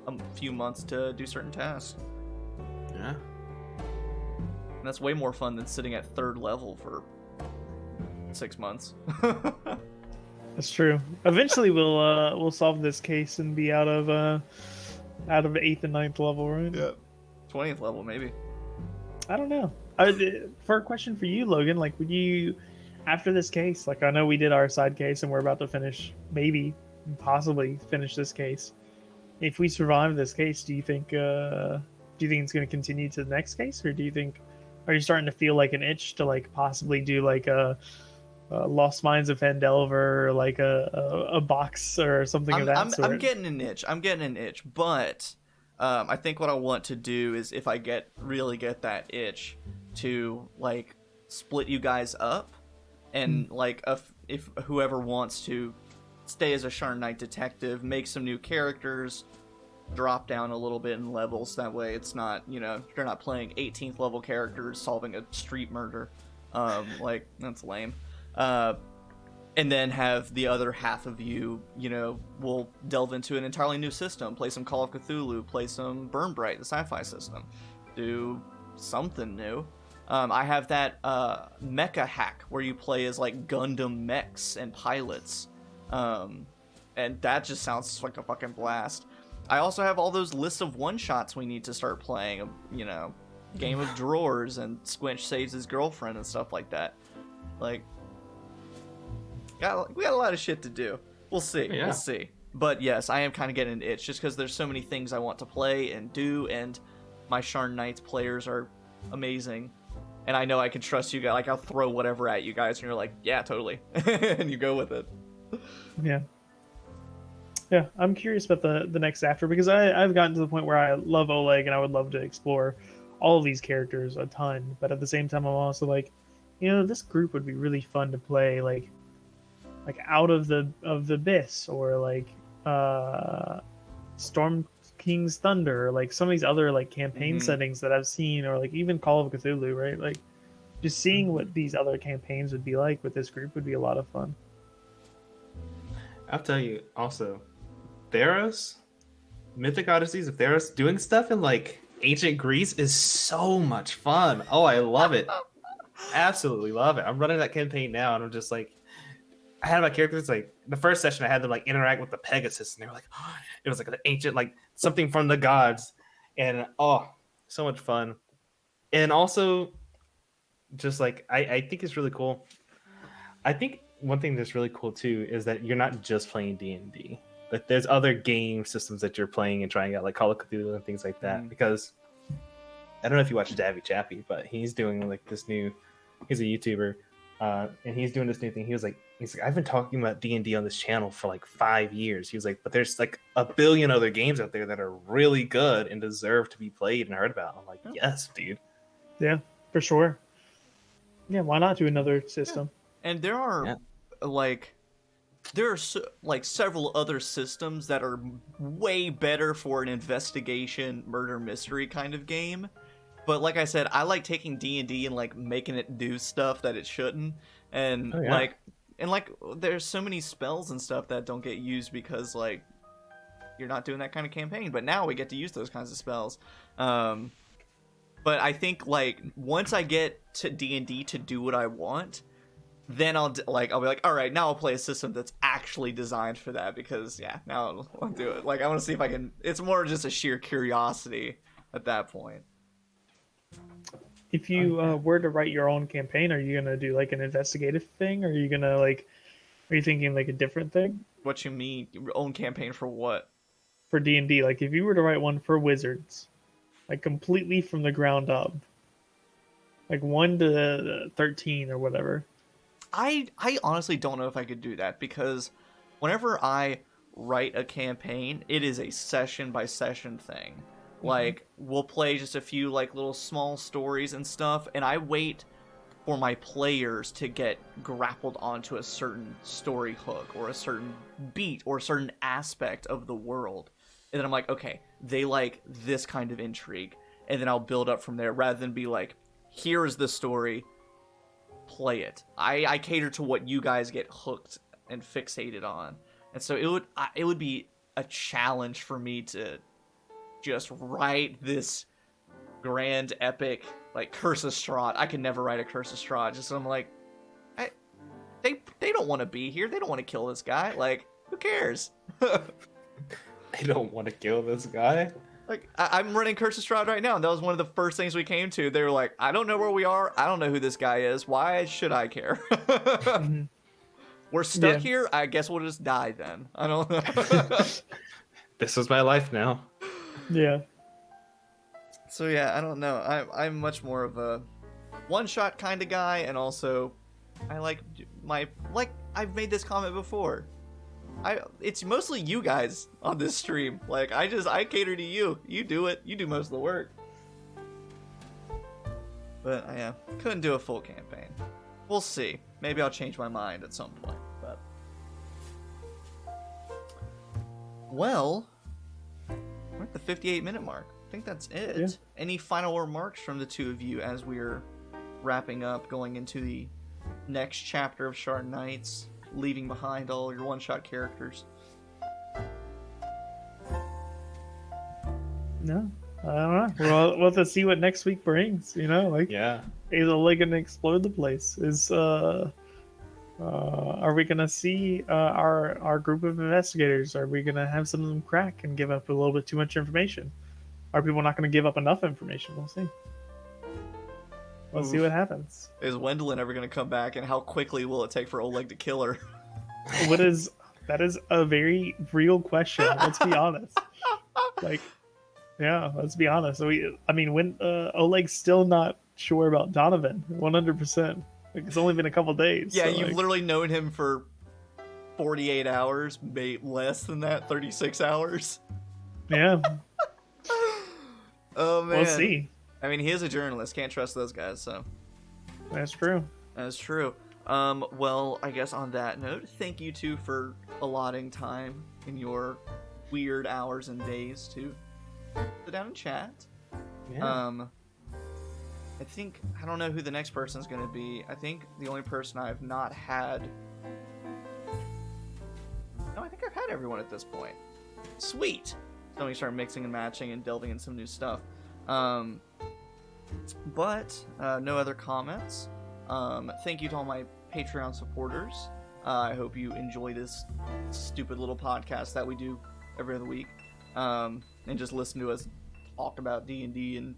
a few months to do certain tasks. Yeah. And that's way more fun than sitting at 3rd level for 6 months. That's true. Eventually, we'll solve this case and be out of 8th and 9th level, right? Yeah. 20th level, maybe. I don't know. For a question for you, Logan, like, would you, after this case, like, I know we did our side case and we're about to finish, possibly finish this case. If we survive this case, do you think it's going to continue to the next case, or are you starting to feel like an itch to like possibly do like a Lost Mines of Phandelver, or like a box or something of that sort? I'm getting an itch, but I think what I want to do is, if I really get that itch, to like split you guys up, and like if whoever wants to stay as a Sharn Knight detective, make some new characters, drop down a little bit in levels. That way it's not, you're not playing 18th level characters solving a street murder. Like, that's lame. And then have the other half of you, will delve into an entirely new system, play some Call of Cthulhu, play some Burn Bright, the sci-fi system, do something new. I have that mecha hack where you play as like Gundam mechs and pilots. And that just sounds like a fucking blast. I also have all those lists of one-shots we need to start playing, Game of Drawers and Squinch Saves His Girlfriend and stuff like that. Like, we got a lot of shit to do. We'll see. Yeah. We'll see. But yes, I am kind of getting an itch, just because there's so many things I want to play and do, and my Sharn Nights players are amazing. And I know I can trust you guys. Like, I'll throw whatever at you guys, and you're like, yeah, totally. And you go with it. Yeah, I'm curious about the next after, because I've gotten to the point where I love Oleg and I would love to explore all of these characters a ton. But at the same time, I'm also like, this group would be really fun to play, like out of the abyss, or like Storm King's Thunder, or like some of these other like campaign settings that I've seen, or like even Call of Cthulhu, right? Like just seeing what these other campaigns would be like with this group would be a lot of fun. I'll tell you also, Theros, Mythic Odysseys of Theros, doing stuff in like ancient Greece is so much fun. Oh, I love it. Absolutely love it. I'm running that campaign now, and I'm just like, I had my characters like the first session I had them like interact with the Pegasus, and they were like, oh, it was like an ancient, like something from the gods, and oh, so much fun. And also, just like I think it's really cool. I think one thing that's really cool too is that you're not just playing D&D. Like there's other game systems that you're playing and trying out, like Call of Cthulhu and things like that. Because I don't know if you watch Davy Chappie, but he's doing like this new. He's a YouTuber, and he's doing this new thing. He's like, I've been talking about D&D on this channel for like 5 years. He was like, but there's like a billion other games out there that are really good and deserve to be played and heard about. I'm like, yes, dude. Yeah, for sure. Yeah, why not do another system? Yeah. And there are like several other systems that are way better for an investigation murder mystery kind of game. But like I said, I like taking D&D and like making it do stuff that it shouldn't, and there's so many spells and stuff that don't get used because like you're not doing that kind of campaign. But now we get to use those kinds of spells. But I think like once I get to D&D to do what I want, then I'll be like, all right, now I'll play a system that's actually designed for that, because now I'll do it. Like I want to see if I can. It's more just a sheer curiosity at that point. If you were to write your own campaign, are you gonna do like an investigative thing, or are you gonna like, are you thinking like a different thing? What you mean, your own campaign for what? For D&D, like if you were to write one for Wizards, like completely from the ground up, like 1 to 13 or whatever. I honestly don't know if I could do that, because whenever I write a campaign, it is a session by session thing. Like, we'll play just a few, like, little small stories and stuff, and I wait for my players to get grappled onto a certain story hook, or a certain beat, or a certain aspect of the world. And then I'm like, okay, they like this kind of intrigue, and then I'll build up from there, rather than be like, here is the story, play it. I cater to what you guys get hooked and fixated on. And so it would be a challenge for me to just write this grand epic like Curse of Strahd. I could never write a Curse of Strahd. Just I'm like, they don't want to be here. They don't want to kill this guy. Like, who cares? They don't want to kill this guy. Like, I'm running Curse of Strahd right now, and that was one of the first things we came to. They were like, I don't know where we are. I don't know who this guy is. Why should I care? We're stuck here. I guess we'll just die then. I don't know. This is my life now. Yeah. So yeah, I don't know. I'm much more of a one-shot kind of guy, and also I like I've made this comment before. It's mostly you guys on this stream. Like I cater to you. You do it. You do most of the work. But yeah, couldn't do a full campaign. We'll see. Maybe I'll change my mind at some point. But well, we're at the 58-minute mark. I think that's it. Yeah. Any final remarks from the two of you as we're wrapping up, going into the next chapter of Sharn Nights, leaving behind all your one-shot characters? No, I don't know. We'll have to see what next week brings. You know, like is Oleg gonna explode the place? Are we gonna see our group of investigators? Are we gonna have some of them crack and give up a little bit too much information? Are people not gonna give up enough information? We'll see. We'll see what happens. Is Wendelin ever gonna come back, and how quickly will it take for Oleg to kill her? That is a very real question. Let's be honest. Like, yeah, let's be honest. When Oleg's still not sure about Donovan, 100%. Like, it's only been a couple days. Yeah, so, you've literally known him for 48 hours, maybe less than that, 36 hours. Yeah. Oh man. We'll see. I mean, he is a journalist. Can't trust those guys. So that's true. that's true. Well, I guess on that note, thank you two for allotting time in your weird hours and days to sit down and chat. Yeah. I don't know who the next person's gonna be. I think the only person I've not had. No, I think I've had everyone at this point. Sweet! So we start mixing and matching and delving in some new stuff. But no other comments. Thank you to all my Patreon supporters. I hope you enjoy this stupid little podcast that we do every other week. And just listen to us talk about D&D and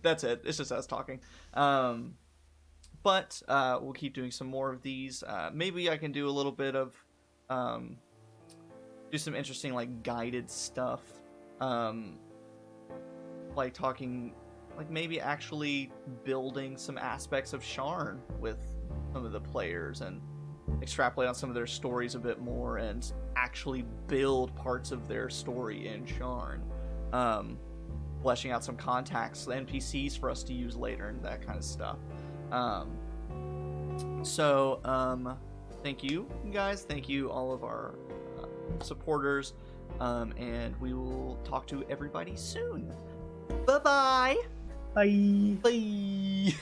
that's it. It's just us talking. But we'll keep doing some more of these. Maybe I can do a little bit of do some interesting like guided stuff. Like talking, like maybe actually building some aspects of Sharn with some of the players and extrapolate on some of their stories a bit more and actually build parts of their story in Sharn. Fleshing out some contacts, NPCs for us to use later and that kind of stuff. Thank you guys. Thank you all of our supporters. And we will talk to everybody soon. Bye-bye. Bye. Bye.